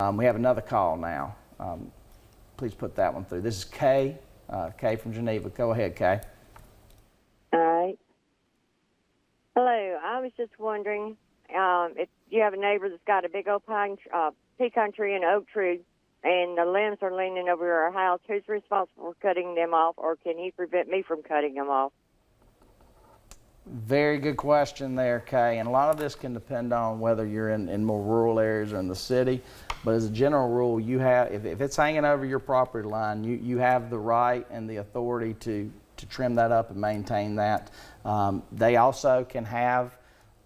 We have another call now. Please put that one through. This is Kay. Kay from Geneva. Go ahead, Kay. All right. Hello. I was just wondering if you have a neighbor that's got a big old pecan tree and oak tree, and the limbs are leaning over our house. Who's responsible for cutting them off, or can he prevent me from cutting them off? Very good question there, Kay. And a lot of this can depend on whether you're in more rural areas or in the city. But as a general rule, you have, if it's hanging over your property line, you have the right and the authority to trim that up and maintain that. They also can have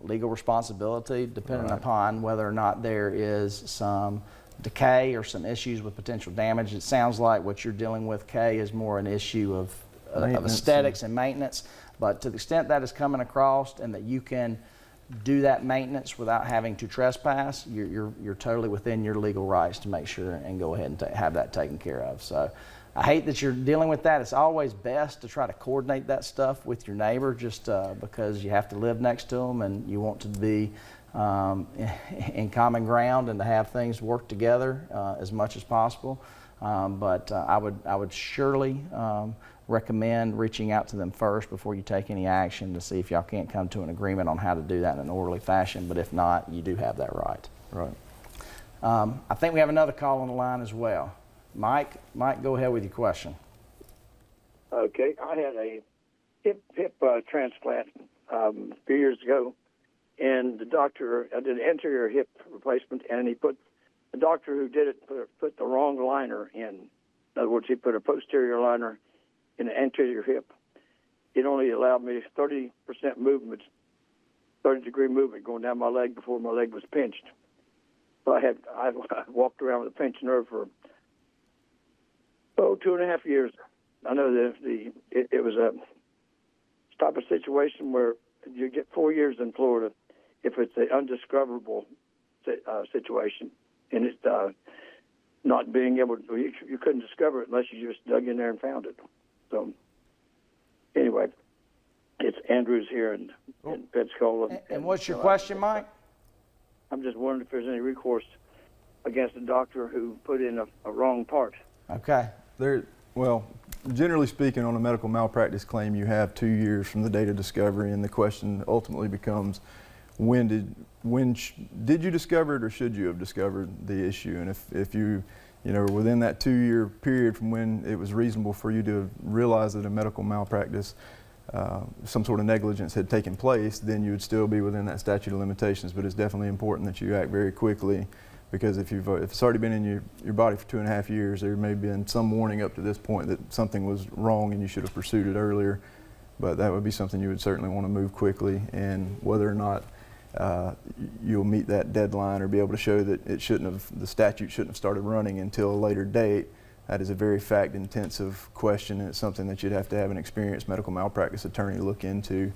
legal responsibility depending upon whether or not there is some decay or some issues with potential damage. It sounds like what you're dealing with, Kay, is more an issue of aesthetics and maintenance. But to the extent that is coming across and that you can do that maintenance without having to trespass, you're totally within your legal rights to make sure and go ahead and have that taken care of. So I hate that you're dealing with that. It's always best to try to coordinate that stuff with your neighbor, just because you have to live next to them and you want to be in common ground and to have things work together as much as possible. But I would surely recommend reaching out to them first before you take any action to see if y'all can't come to an agreement on how to do that in an orderly fashion. But if not, you do have that right. Right. I think we have another call on the line as well. Mike, go ahead with your question. Okay, I had a hip transplant a few years ago, and the doctor, I did an anterior hip replacement, and the doctor who did it put the wrong liner in. In other words, he put a posterior liner in the anterior hip. It only allowed me 30% movement, 30-degree movement going down my leg before my leg was pinched. So I walked around with a pinched nerve for 2.5 years. I know that it was a type of situation where you get 4 years in Florida if it's an undiscoverable situation, and it's not being able to, you couldn't discover it unless you just dug in there and found it. So anyway, it's Andrews here in Pensacola. And what's your question, Mike? I'm just wondering if there's any recourse against a doctor who put in a wrong part. Okay. Well, generally speaking, on a medical malpractice claim, you have 2 years from the date of discovery, and the question ultimately becomes, did you discover it, or should you have discovered the issue? And if you within that 2-year period from when it was reasonable for you to realize that a medical malpractice, some sort of negligence had taken place, then you would still be within that statute of limitations. But it's definitely important that you act very quickly, because if it's already been in your body for 2.5 years, there may have been some warning up to this point that something was wrong and you should have pursued it earlier. But that would be something you would certainly want to move quickly, and whether or not you'll meet that deadline or be able to show that the statute shouldn't have started running until a later date, that is a very fact-intensive question, and it's something that you'd have to have an experienced medical malpractice attorney look into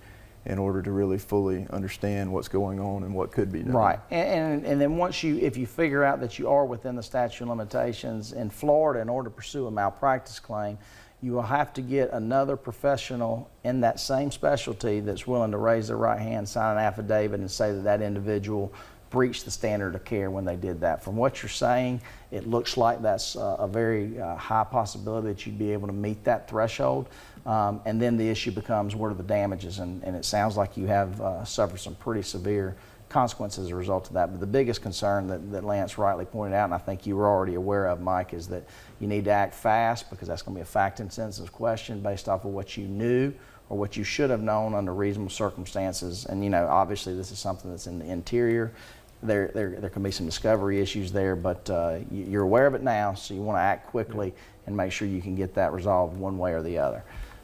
in order to really fully understand what's going on and what could be done. Right. And then if you figure out that you are within the statute of limitations in Florida, in order to pursue a malpractice claim, you will have to get another professional in that same specialty that's willing to raise their right hand, sign an affidavit, and say that that individual breached the standard of care when they did that. From what you're saying, it looks like that's a very high possibility that you'd be able to meet that threshold. And then the issue becomes, what are the damages? And it sounds like you have suffered some pretty severe consequences as a result of that. But the biggest concern that Lance rightly pointed out, and I think you were already aware of, Mike, is that you need to act fast, because that's going to be a fact-intensive question based off of what you knew or what you should have known under reasonable circumstances. And obviously this is something that's in the interior. There can be some discovery issues there, but you're aware of it now, so you want to act quickly and make sure you can get that resolved one way or the other.